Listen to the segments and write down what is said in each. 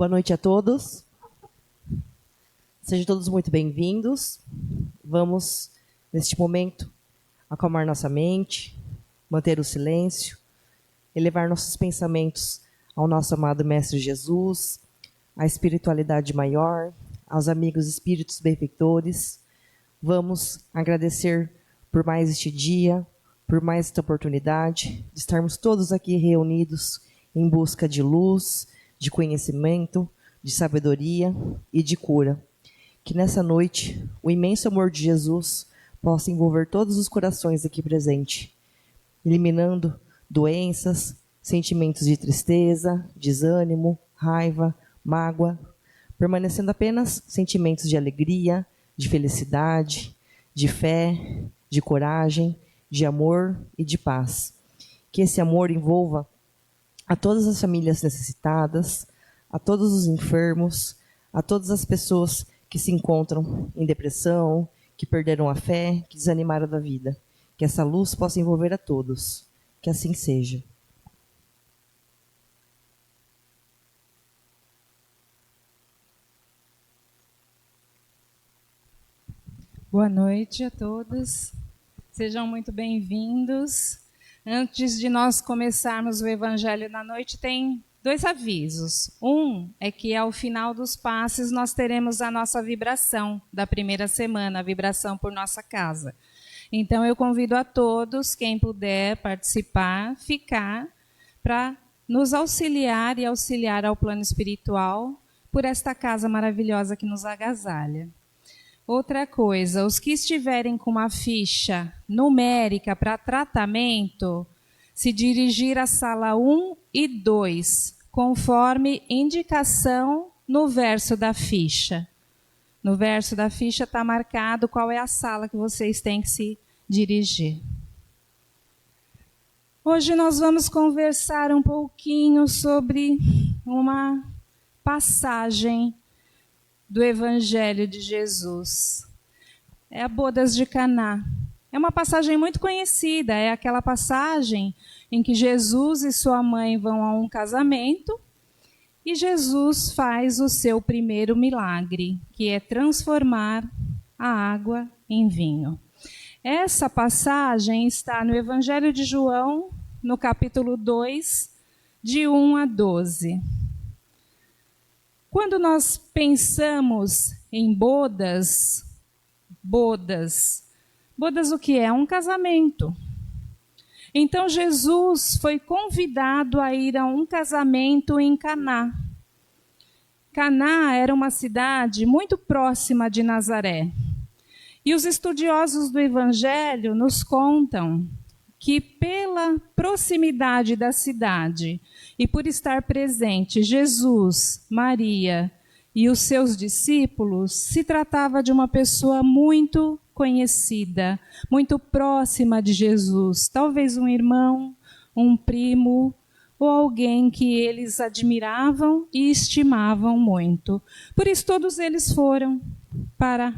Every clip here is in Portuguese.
Boa noite a todos. Sejam todos muito bem-vindos. Vamos, neste momento, acalmar nossa mente, manter o silêncio, elevar nossos pensamentos ao nosso amado Mestre Jesus, à espiritualidade maior, aos amigos espíritos benfeitores. Vamos agradecer por mais este dia, por mais esta oportunidade de estarmos todos aqui reunidos em busca de luz, de conhecimento, de sabedoria e de cura. Que nessa noite o imenso amor de Jesus possa envolver todos os corações aqui presentes, eliminando doenças, sentimentos de tristeza, desânimo, raiva, mágoa, permanecendo apenas sentimentos de alegria, de felicidade, de fé, de coragem, de amor e de paz. Que esse amor envolva a todas as famílias necessitadas, a todos os enfermos, a todas as pessoas que se encontram em depressão, que perderam a fé, que desanimaram da vida. Que essa luz possa envolver a todos. Que assim seja. Boa noite a todos. Sejam muito bem-vindos. Antes de nós começarmos o Evangelho na noite, tem 2 avisos. Um é que ao final dos passes nós teremos a nossa vibração da primeira semana, a vibração por nossa casa. Então eu convido a todos, quem puder participar, ficar para nos auxiliar e auxiliar ao plano espiritual por esta casa maravilhosa que nos agasalha. Outra coisa, os que estiverem com uma ficha numérica para tratamento, se dirigir à sala 1 e 2, conforme indicação no verso da ficha. No verso da ficha está marcado qual é a sala que vocês têm que se dirigir. Hoje nós vamos conversar um pouquinho sobre uma passagem do Evangelho de Jesus. É a Bodas de Caná. É uma passagem muito conhecida, é aquela passagem em que Jesus e sua mãe vão a um casamento e Jesus faz o seu primeiro milagre, que é transformar a água em vinho. Essa passagem está no Evangelho de João, no capítulo 2, de 1 a 12. Quando nós pensamos em bodas o que é? Um casamento. Então Jesus foi convidado a ir a um casamento em Caná. Caná era uma cidade muito próxima de Nazaré. E os estudiosos do Evangelho nos contam que pela proximidade da cidade e por estar presente Jesus, Maria e os seus discípulos, se tratava de uma pessoa muito conhecida, muito próxima de Jesus, talvez um irmão, um primo ou alguém que eles admiravam e estimavam muito. Por isso todos eles foram para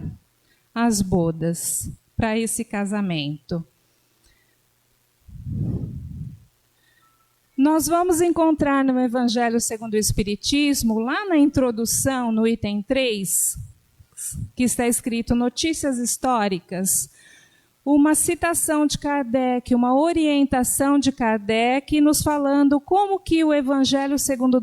as bodas, para esse casamento. Nós vamos encontrar no Evangelho segundo o Espiritismo, lá na introdução, no item 3, que está escrito Notícias Históricas, uma citação de Kardec, uma orientação de Kardec, nos falando como que o Evangelho segundo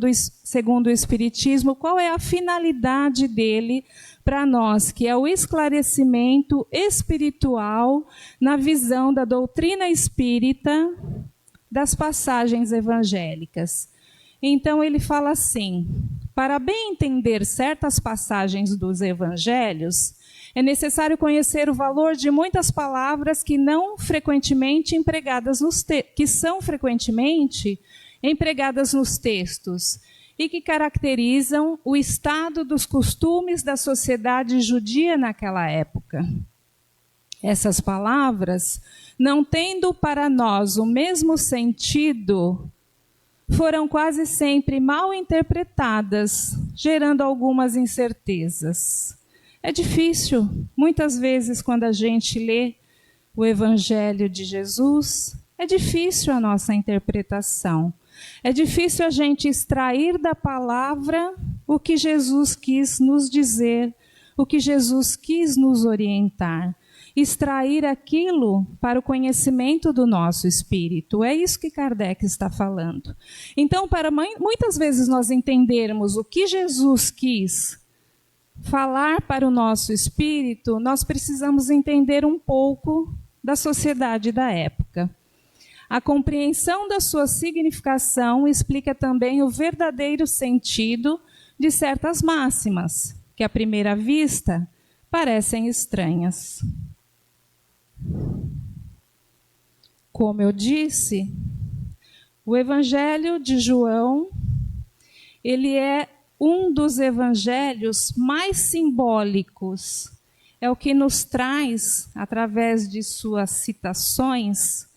o Espiritismo, qual é a finalidade dele para nós, que é o esclarecimento espiritual na visão da doutrina espírita das passagens evangélicas. Então ele fala assim: para bem entender certas passagens dos evangelhos, é necessário conhecer o valor de muitas palavras que são frequentemente empregadas nos textos e que caracterizam o estado dos costumes da sociedade judia naquela época. Essas palavras, não tendo para nós o mesmo sentido, foram quase sempre mal interpretadas, gerando algumas incertezas. É difícil, muitas vezes, quando a gente lê o Evangelho de Jesus, é difícil a nossa interpretação. É difícil a gente extrair da palavra o que Jesus quis nos dizer, o que Jesus quis nos orientar, extrair aquilo para o conhecimento do nosso espírito. É isso que Kardec está falando. Então, para muitas vezes nós entendermos o que Jesus quis falar para o nosso espírito, nós precisamos entender um pouco da sociedade da época. A compreensão da sua significação explica também o verdadeiro sentido de certas máximas, que à primeira vista parecem estranhas. Como eu disse, o Evangelho de João, ele é um dos evangelhos mais simbólicos. É o que nos traz, através de suas citações,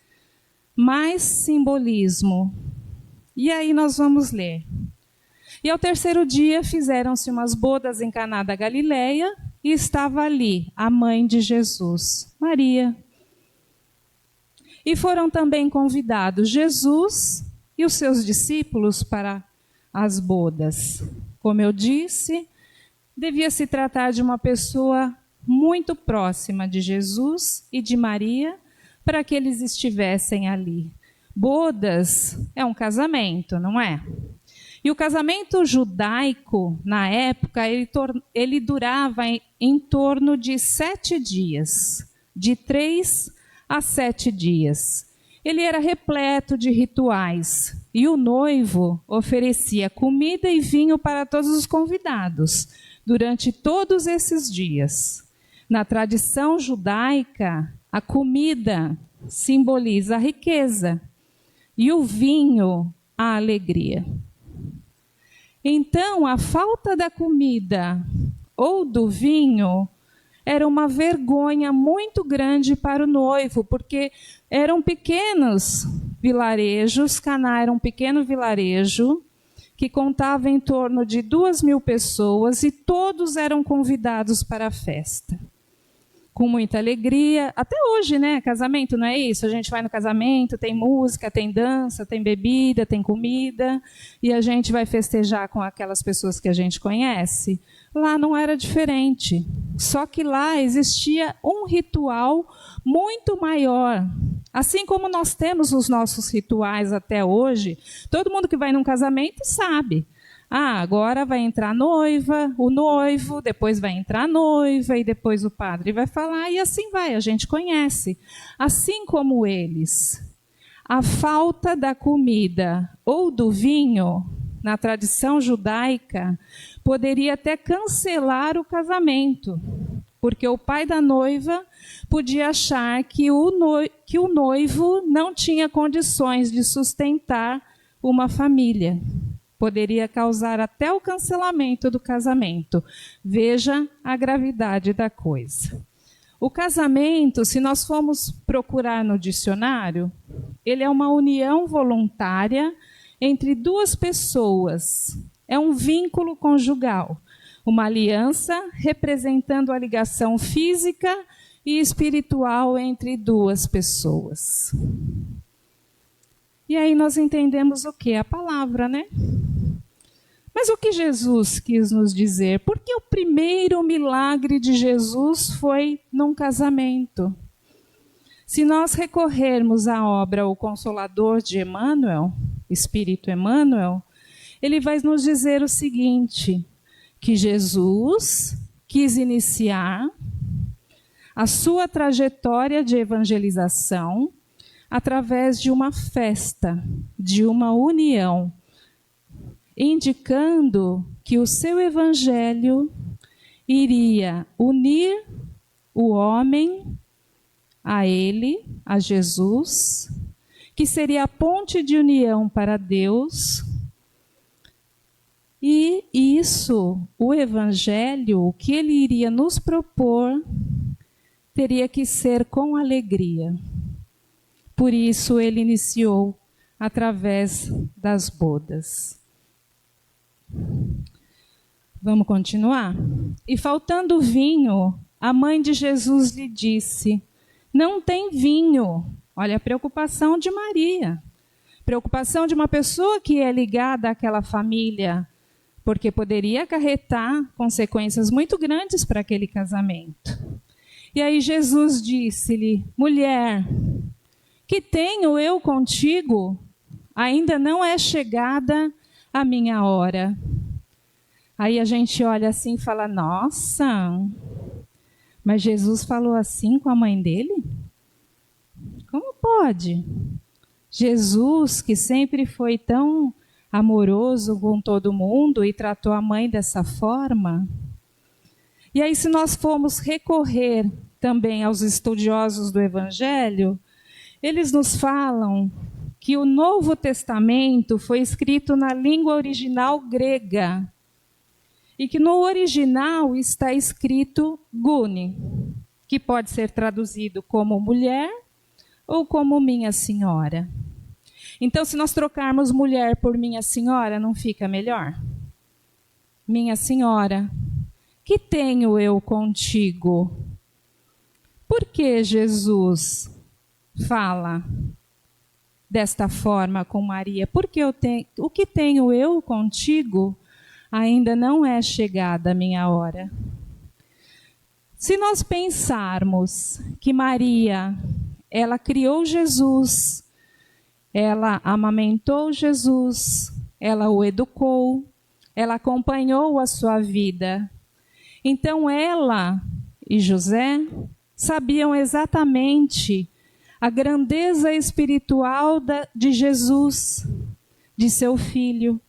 mais simbolismo. E aí nós vamos ler. E ao terceiro dia fizeram-se umas bodas em Caná da Galileia, e estava ali a mãe de Jesus, Maria. E foram também convidados Jesus e os seus discípulos para as bodas. Como eu disse, devia se tratar de uma pessoa muito próxima de Jesus e de Maria, para que eles estivessem ali. Bodas é um casamento, não é? E o casamento judaico, na época, ele durava em torno de 7 dias, de 3 a 7 dias. Ele era repleto de rituais, e o noivo oferecia comida e vinho para todos os convidados, durante todos esses dias. Na tradição judaica, a comida simboliza a riqueza, e o vinho, a alegria. Então, a falta da comida ou do vinho era uma vergonha muito grande para o noivo, porque eram pequenos vilarejos. Caná era um pequeno vilarejo que contava em torno de 2.000 pessoas e todos eram convidados para a festa. Com muita alegria, até hoje, né? Casamento não é isso? A gente vai no casamento, tem música, tem dança, tem bebida, tem comida, e a gente vai festejar com aquelas pessoas que a gente conhece. Lá não era diferente, só que lá existia um ritual muito maior. Assim como nós temos os nossos rituais até hoje, todo mundo que vai num casamento sabe. Agora vai entrar a noiva, o noivo, depois vai entrar a noiva, e depois o padre vai falar, e assim vai, a gente conhece. Assim como eles, a falta da comida ou do vinho, na tradição judaica, poderia até cancelar o casamento, porque o pai da noiva podia achar que o noivo não tinha condições de sustentar uma família. Poderia causar até o cancelamento do casamento. Veja a gravidade da coisa. O casamento, se nós formos procurar no dicionário, ele é uma união voluntária entre 2 pessoas. É um vínculo conjugal, uma aliança representando a ligação física e espiritual entre 2 pessoas. E aí nós entendemos o quê? A palavra, né? Mas o que Jesus quis nos dizer? Por que o primeiro milagre de Jesus foi num casamento? Se nós recorrermos à obra O Consolador de Emmanuel, Espírito Emmanuel, ele vai nos dizer o seguinte, que Jesus quis iniciar a sua trajetória de evangelização através de uma festa, de uma união, indicando que o seu evangelho iria unir o homem a ele, a Jesus, que seria a ponte de união para Deus. E isso, o evangelho, o que ele iria nos propor, teria que ser com alegria. Por isso ele iniciou através das bodas. Vamos continuar? E faltando vinho, a mãe de Jesus lhe disse, não tem vinho. Olha a preocupação de Maria. Preocupação de uma pessoa que é ligada àquela família porque poderia acarretar consequências muito grandes para aquele casamento. E aí Jesus disse-lhe: mulher, que tenho eu contigo? Ainda não é chegada a minha hora. Aí a gente olha assim e fala: nossa, mas Jesus falou assim com a mãe dele? Como pode? Jesus, que sempre foi tão amoroso com todo mundo e tratou a mãe dessa forma. E aí, se nós formos recorrer também aos estudiosos do Evangelho, eles nos falam que o Novo Testamento foi escrito na língua original grega e que no original está escrito gune, que pode ser traduzido como mulher ou como minha senhora. Então, se nós trocarmos mulher por minha senhora, não fica melhor? Minha senhora, que tenho eu contigo? Por que Jesus fala desta forma com Maria? Porque o que tenho eu contigo ainda não é chegada a minha hora. Se nós pensarmos que Maria, ela criou Jesus, ela amamentou Jesus, ela o educou, ela acompanhou a sua vida. Então ela e José sabiam exatamente a grandeza espiritual de Jesus, de seu filho.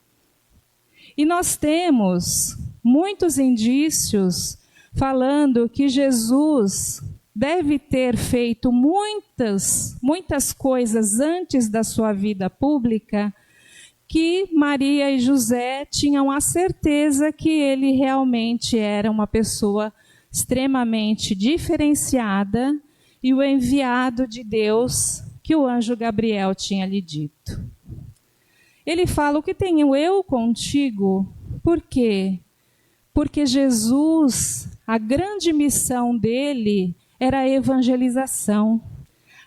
E nós temos muitos indícios falando que Jesus deve ter feito muitas coisas antes da sua vida pública, que Maria e José tinham a certeza que ele realmente era uma pessoa extremamente diferenciada e o enviado de Deus que o anjo Gabriel tinha lhe dito. Ele fala: o que tenho eu contigo? Por quê? Porque Jesus, a grande missão dele era a evangelização.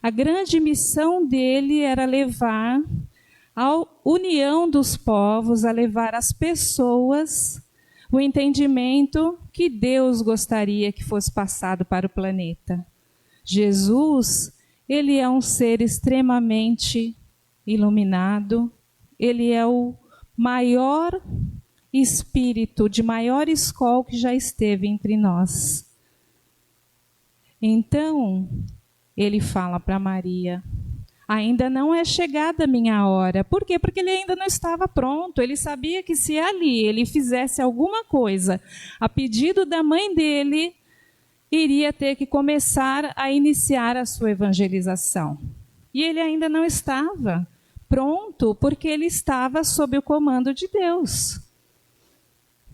A grande missão dele era levar a união dos povos, a levar às pessoas o entendimento que Deus gostaria que fosse passado para o planeta. Jesus, ele é um ser extremamente iluminado, ele é o maior espírito de maior escola que já esteve entre nós. Então, ele fala para Maria: ainda não é chegada a minha hora. Por quê? Porque ele ainda não estava pronto. Ele sabia que se ali ele fizesse alguma coisa a pedido da mãe dele, iria ter que começar a iniciar a sua evangelização. E ele ainda não estava pronto, porque ele estava sob o comando de Deus.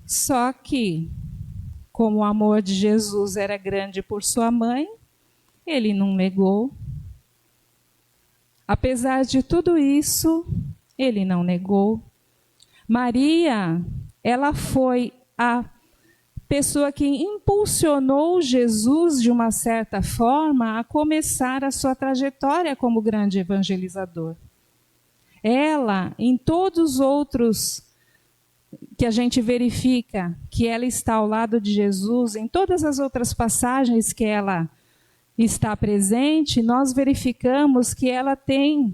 Só que, como o amor de Jesus era grande por sua mãe, ele não negou. Apesar de tudo isso, ele não negou. Maria, ela foi a pessoa que impulsionou Jesus, de uma certa forma, a começar a sua trajetória como grande evangelizador. Ela, em todos os outros que a gente verifica que ela está ao lado de Jesus, em todas as outras passagens que ela está presente, nós verificamos que ela tem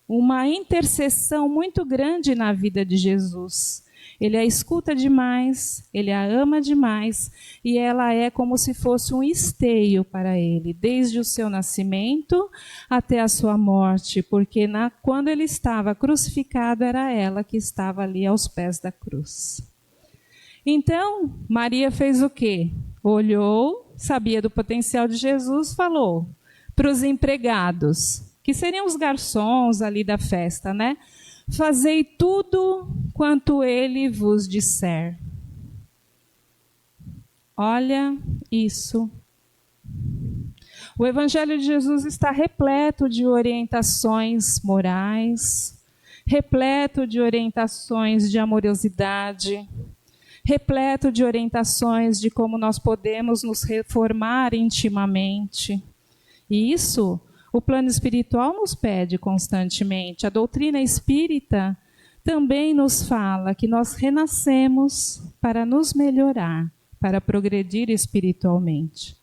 uma intercessão muito grande na vida de Jesus. Ele a escuta demais, ele a ama demais, e ela é como se fosse um esteio para ele, desde o seu nascimento até a sua morte, porque quando ele estava crucificado, era ela que estava ali aos pés da cruz. Então, Maria fez o quê? Olhou, sabia do potencial de Jesus, falou para os empregados, que seriam os garçons ali da festa, né? Fazei tudo quanto ele vos disser. Olha isso. O Evangelho de Jesus está repleto de orientações morais, repleto de orientações de amorosidade, repleto de orientações de como nós podemos nos reformar intimamente. E isso o plano espiritual nos pede constantemente. A doutrina espírita também nos fala que nós renascemos para nos melhorar, para progredir espiritualmente.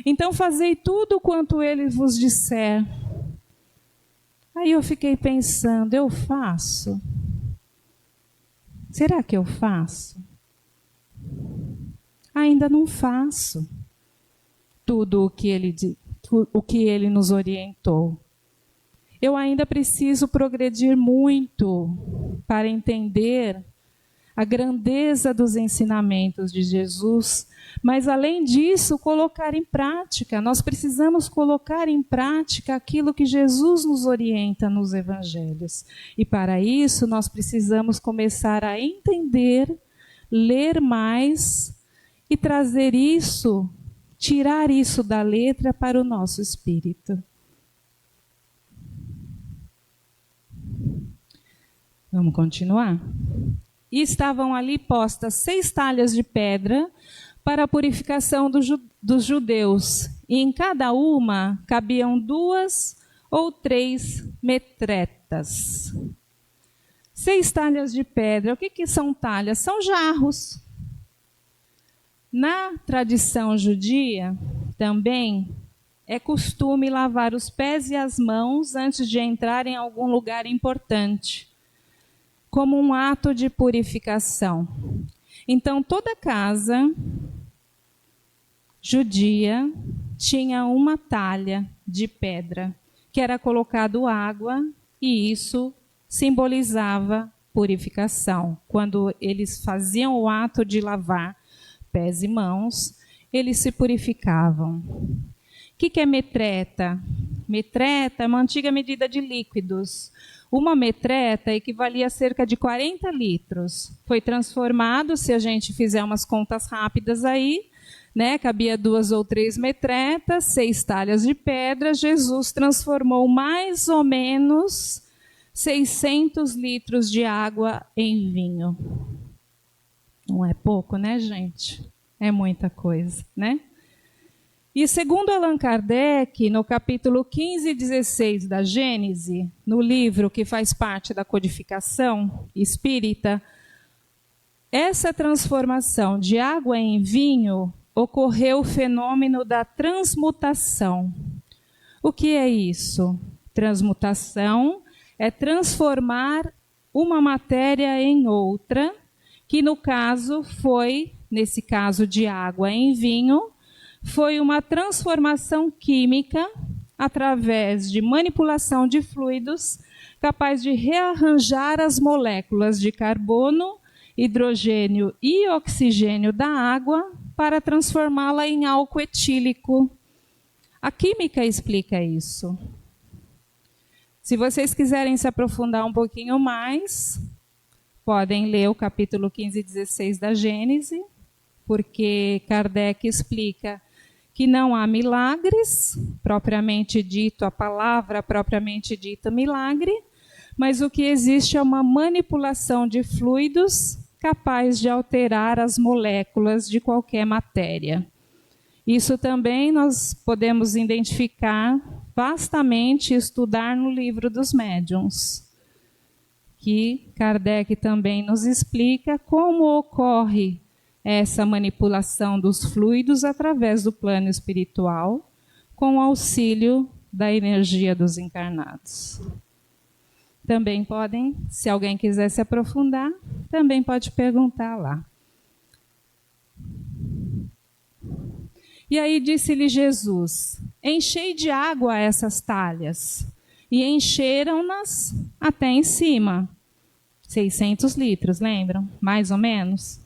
Então, fazei tudo quanto ele vos disser. Aí eu fiquei pensando, eu faço? Será que eu faço? Ainda não faço tudo o que ele nos orientou. Eu ainda preciso progredir muito para entender a grandeza dos ensinamentos de Jesus, mas além disso, colocar em prática. Nós precisamos colocar em prática aquilo que Jesus nos orienta nos evangelhos. E para isso, nós precisamos começar a entender, ler mais e trazer isso, tirar isso da letra para o nosso espírito. Vamos continuar? E estavam ali postas 6 talhas de pedra para a purificação dos judeus. E em cada uma cabiam 2 ou 3 metretas. 6 talhas de pedra. O que são talhas? São jarros. Na tradição judia, também é costume lavar os pés e as mãos antes de entrar em algum lugar importante, como um ato de purificação. Então, toda casa judia tinha uma talha de pedra, que era colocado água, e isso simbolizava purificação. Quando eles faziam o ato de lavar pés e mãos, eles se purificavam. O que é metreta? Metreta é uma antiga medida de líquidos. Uma metreta equivalia a cerca de 40 litros. Foi transformado, se a gente fizer umas contas rápidas aí, né, cabia 2 ou 3 metretas, 6 talhas de pedra. Jesus transformou mais ou menos 600 litros de água em vinho. Não é pouco, né, gente? É muita coisa, né? E segundo Allan Kardec, no capítulo 15 e 16 da Gênese, no livro que faz parte da codificação espírita, essa transformação de água em vinho ocorreu o fenômeno da transmutação. O que é isso? Transmutação é transformar uma matéria em outra, que no caso foi, nesse caso de água em vinho, foi uma transformação química através de manipulação de fluidos, capaz de rearranjar as moléculas de carbono, hidrogênio e oxigênio da água para transformá-la em álcool etílico. A química explica isso. Se vocês quiserem se aprofundar um pouquinho mais, podem ler o capítulo 15 e 16 da Gênese, porque Kardec explica que não há milagres, propriamente dito, a palavra propriamente dita milagre, mas o que existe é uma manipulação de fluidos capaz de alterar as moléculas de qualquer matéria. Isso também nós podemos identificar vastamente e estudar no livro dos médiuns, que Kardec também nos explica como ocorre essa manipulação dos fluidos através do plano espiritual, com o auxílio da energia dos encarnados. Também podem, se alguém quiser se aprofundar, também pode perguntar lá. E aí disse-lhe Jesus: enchei de água essas talhas. E encheram-nas até em cima. 600 litros, lembram? Mais ou menos.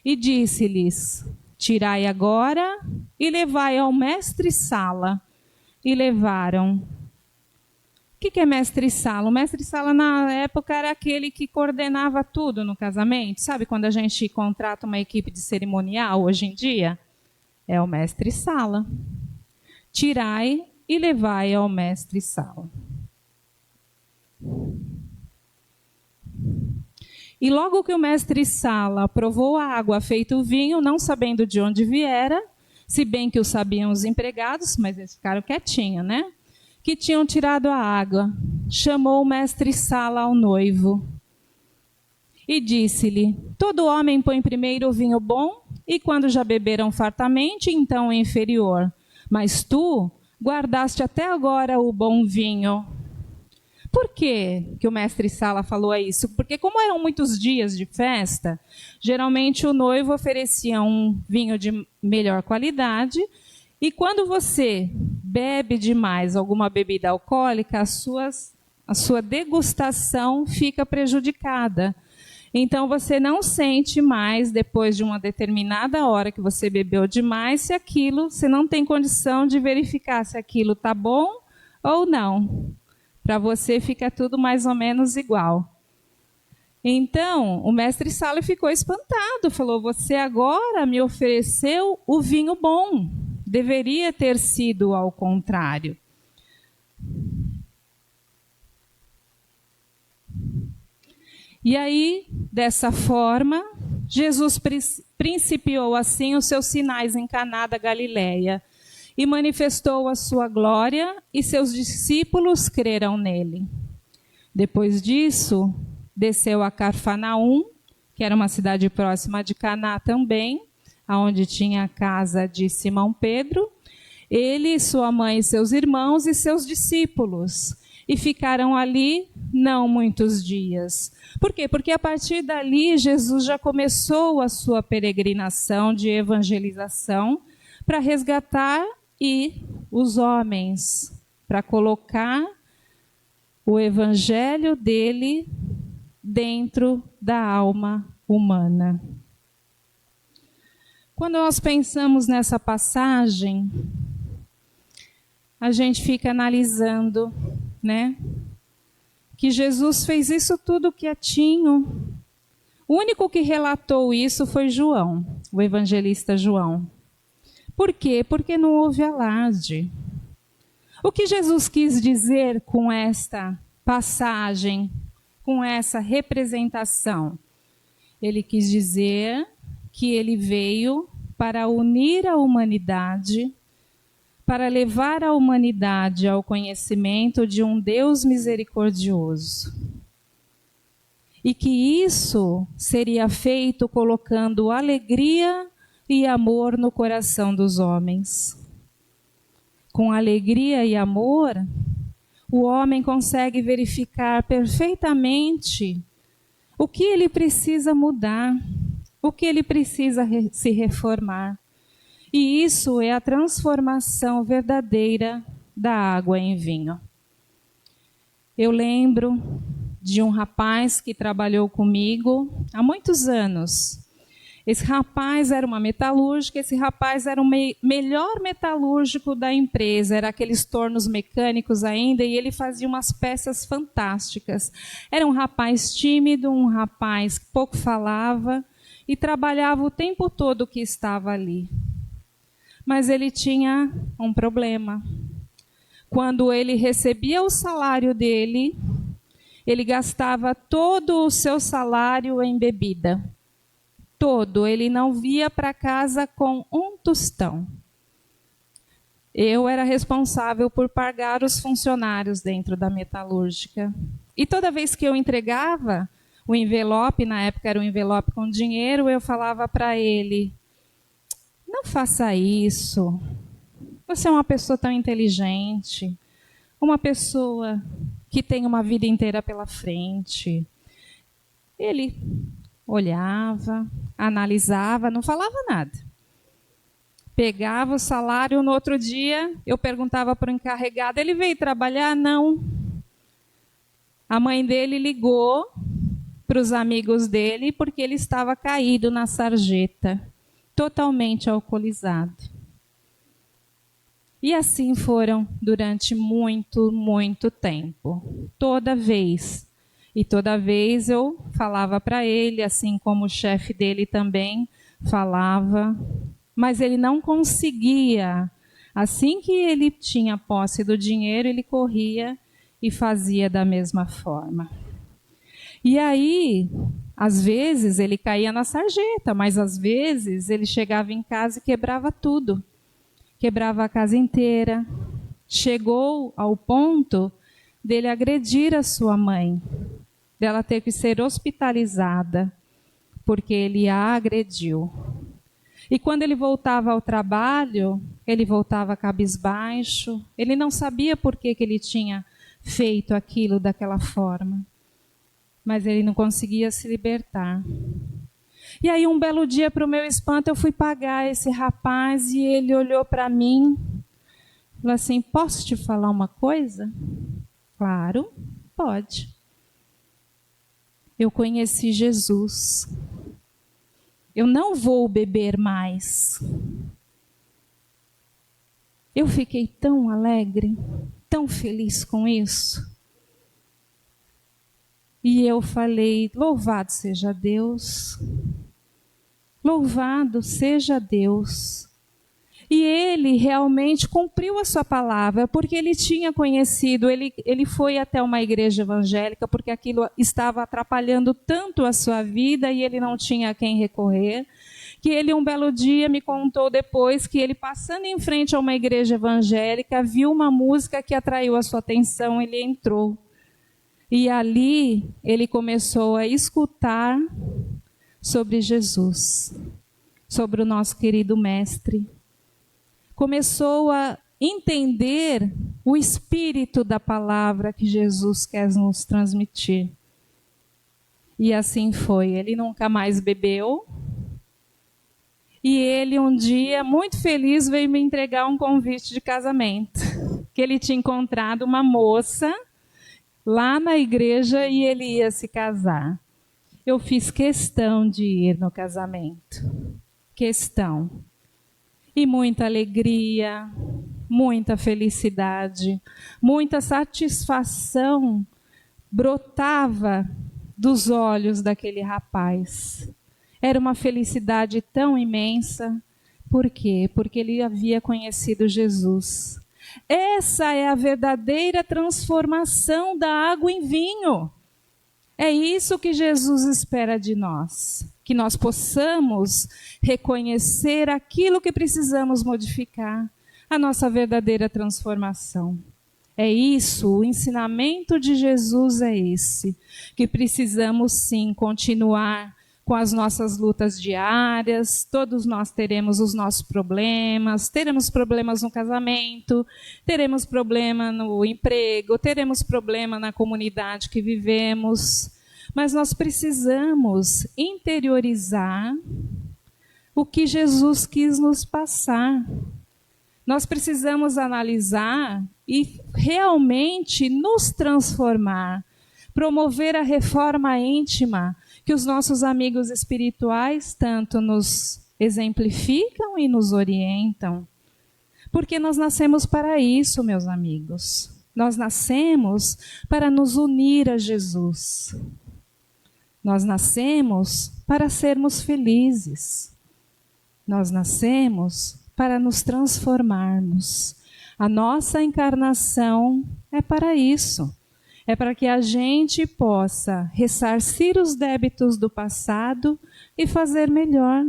E disse-lhes: tirai agora e levai ao mestre-sala. E levaram. O que é mestre-sala? O mestre-sala na época era aquele que coordenava tudo no casamento. Sabe quando a gente contrata uma equipe de cerimonial hoje em dia? É o mestre-sala. Tirai e levai ao mestre-sala. E logo que o mestre-sala provou a água feita o vinho, não sabendo de onde viera, se bem que o sabiam os empregados, mas eles ficaram quietinhos, né? Que tinham tirado a água, chamou o mestre-sala ao noivo. E disse-lhe: todo homem põe primeiro o vinho bom, e quando já beberam fartamente, então o inferior. Mas tu guardaste até agora o bom vinho. Por que o mestre Sala falou isso? Porque como eram muitos dias de festa, geralmente o noivo oferecia um vinho de melhor qualidade, e quando você bebe demais alguma bebida alcoólica, a sua degustação fica prejudicada. Então você não sente mais, depois de uma determinada hora que você bebeu demais, se aquilo, você não tem condição de verificar se aquilo está bom ou não. Para você fica tudo mais ou menos igual. Então, o mestre Sala ficou espantado, falou: você agora me ofereceu o vinho bom. Deveria ter sido ao contrário. E aí, dessa forma, Jesus principiou assim os seus sinais em Caná da Galileia e manifestou a sua glória, e seus discípulos creram nele. Depois disso, desceu a Cafarnaum, que era uma cidade próxima de Caná também, onde tinha a casa de Simão Pedro, ele, sua mãe, seus irmãos e seus discípulos. E ficaram ali não muitos dias. Por quê? Porque a partir dali Jesus já começou a sua peregrinação de evangelização para resgatar os homens, para colocar o evangelho dele dentro da alma humana. Quando nós pensamos nessa passagem, a gente fica analisando, né? Que Jesus fez isso tudo quietinho. O único que relatou isso foi João, o evangelista João. Por quê? Porque não houve alarde. O que Jesus quis dizer com esta passagem, com essa representação? Ele quis dizer que ele veio para unir a humanidade, para levar a humanidade ao conhecimento de um Deus misericordioso. E que isso seria feito colocando alegria e amor no coração dos homens. Com alegria e amor, o homem consegue verificar perfeitamente o que ele precisa mudar, o que ele precisa se reformar. E isso é a transformação verdadeira da água em vinho. Eu lembro de um rapaz que trabalhou comigo há muitos anos. Esse rapaz era uma metalúrgica, esse rapaz era o melhor metalúrgico da empresa, era aqueles tornos mecânicos ainda, e ele fazia umas peças fantásticas. Era um rapaz tímido, um rapaz que pouco falava e trabalhava o tempo todo que estava ali. Mas ele tinha um problema. Quando ele recebia o salário dele, ele gastava todo o seu salário em bebida. Todo, ele não via para casa com um tostão. Eu era responsável por pagar os funcionários dentro da metalúrgica. E toda vez que eu entregava o envelope, na época era um envelope com dinheiro, eu falava para ele: não faça isso. Você é uma pessoa tão inteligente, uma pessoa que tem uma vida inteira pela frente. Ele olhava, analisava, não falava nada. Pegava o salário, no outro dia eu perguntava para o encarregado: ele veio trabalhar? Não. A mãe dele ligou para os amigos dele porque ele estava caído na sarjeta, totalmente alcoolizado. E assim foram durante muito, muito tempo. Toda vez eu falava para ele, assim como o chefe dele também falava, mas ele não conseguia. Assim que ele tinha posse do dinheiro, ele corria e fazia da mesma forma. E aí, às vezes ele caía na sarjeta, mas às vezes ele chegava em casa e quebrava tudo. Quebrava a casa inteira. Chegou ao ponto dele agredir a sua mãe. dela ter que ser hospitalizada, porque ele a agrediu. E quando ele voltava ao trabalho, ele voltava cabisbaixo, ele não sabia por que ele tinha feito aquilo daquela forma, mas ele não conseguia se libertar. E aí um belo dia, para o meu espanto, eu fui pagar esse rapaz e ele olhou para mim e falou assim: posso te falar uma coisa? Claro, pode. Eu conheci Jesus. Eu não vou beber mais. Eu fiquei tão alegre, tão feliz com isso. E eu falei: louvado seja Deus. Louvado seja Deus. E ele realmente cumpriu a sua palavra, porque ele tinha conhecido, ele foi até uma igreja evangélica, porque aquilo estava atrapalhando tanto a sua vida e ele não tinha a quem recorrer, que ele um belo dia me contou depois que ele, passando em frente a uma igreja evangélica, viu uma música que atraiu a sua atenção, ele entrou. E ali ele começou a escutar sobre Jesus, sobre o nosso querido mestre. Começou a entender o espírito da palavra que Jesus quer nos transmitir. E assim foi. Ele nunca mais bebeu. E ele um dia, muito feliz, veio me entregar um convite de casamento. Que ele tinha encontrado uma moça lá na igreja e ele ia se casar. Eu fiz questão de ir no casamento. Questão. E muita alegria, muita felicidade, muita satisfação brotava dos olhos daquele rapaz. Era uma felicidade tão imensa. Por quê? Porque ele havia conhecido Jesus. Essa é a verdadeira transformação da água em vinho. É isso que Jesus espera de nós, que nós possamos reconhecer aquilo que precisamos modificar, a nossa verdadeira transformação. É isso, o ensinamento de Jesus é esse, que precisamos sim continuar com as nossas lutas diárias, todos nós teremos os nossos problemas, teremos problemas no casamento, teremos problema no emprego, teremos problema na comunidade que vivemos, mas nós precisamos interiorizar o que Jesus quis nos passar. Nós precisamos analisar e realmente nos transformar, promover a reforma íntima, que os nossos amigos espirituais tanto nos exemplificam e nos orientam. Porque nós nascemos para isso, meus amigos. Nós nascemos para nos unir a Jesus. Nós nascemos para sermos felizes. Nós nascemos para nos transformarmos. A nossa encarnação é para isso. É para que a gente possa ressarcir os débitos do passado e fazer melhor.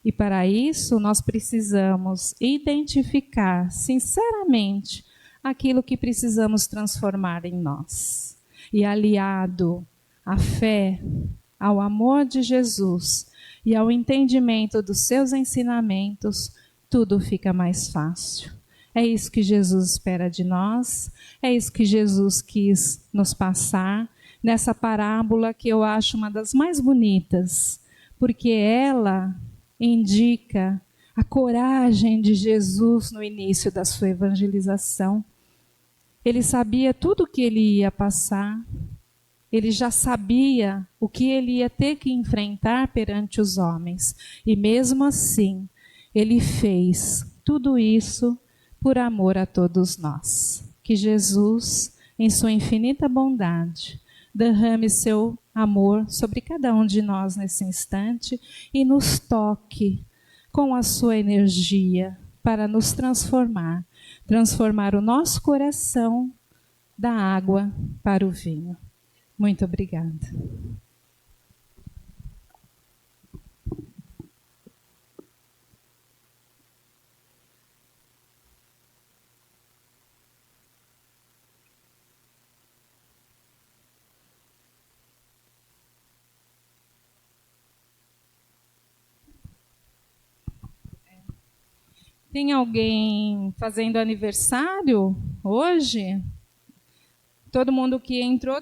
E para isso nós precisamos identificar sinceramente aquilo que precisamos transformar em nós. E aliado à fé, ao amor de Jesus e ao entendimento dos seus ensinamentos, tudo fica mais fácil. É isso que Jesus espera de nós, é isso que Jesus quis nos passar nessa parábola que eu acho uma das mais bonitas, porque ela indica a coragem de Jesus no início da sua evangelização. Ele sabia tudo o que ele ia passar, ele já sabia o que ele ia ter que enfrentar perante os homens, e mesmo assim, ele fez tudo isso por amor a todos nós. Que Jesus, em sua infinita bondade, derrame seu amor sobre cada um de nós nesse instante e nos toque com a sua energia para nos transformar, transformar o nosso coração da água para o vinho. Muito obrigada. Tem alguém fazendo aniversário hoje? Todo mundo que entrou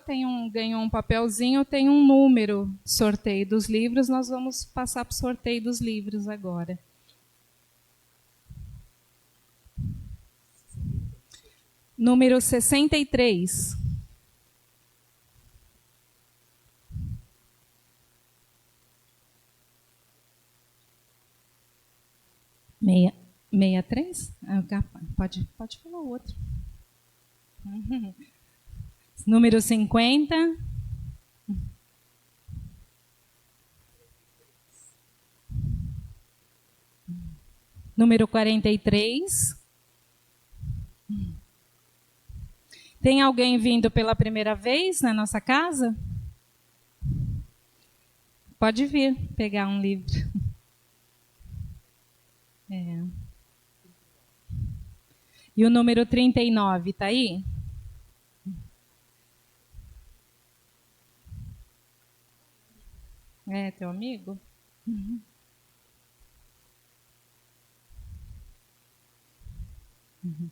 ganhou um papelzinho, tem um número, sorteio dos livros. Nós vamos passar para o sorteio dos livros agora. Número 63. Meia 63? Pode falar o outro. Número 50. Número 43. Tem alguém vindo pela primeira vez na nossa casa? Pode vir pegar um livro. E o número 39, está aí? É, teu amigo? Uhum. Uhum.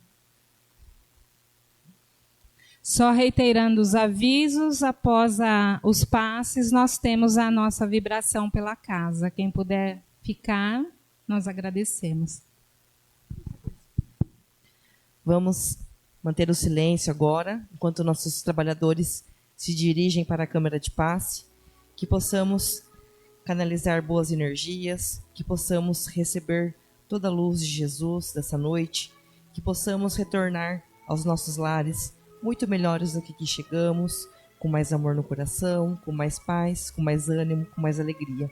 Só reiterando os avisos, após os passes, nós temos a nossa vibração pela casa. Quem puder ficar, nós agradecemos. Vamos manter o silêncio agora, enquanto nossos trabalhadores se dirigem para a câmara de passe, que possamos canalizar boas energias, que possamos receber toda a luz de Jesus dessa noite, que possamos retornar aos nossos lares muito melhores do que aqui chegamos, com mais amor no coração, com mais paz, com mais ânimo, com mais alegria.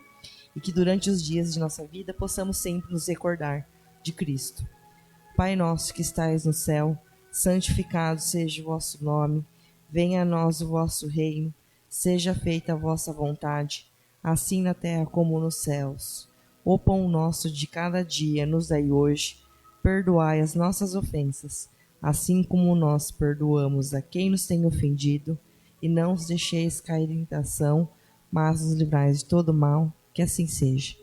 E que durante os dias de nossa vida possamos sempre nos recordar de Cristo. Pai nosso que estais no céu, santificado seja o vosso nome, venha a nós o vosso reino, seja feita a vossa vontade, assim na terra como nos céus. O pão nosso de cada dia nos dai hoje, perdoai as nossas ofensas, assim como nós perdoamos a quem nos tem ofendido, e não os deixeis cair em tentação, mas nos livrai de todo mal, que assim seja.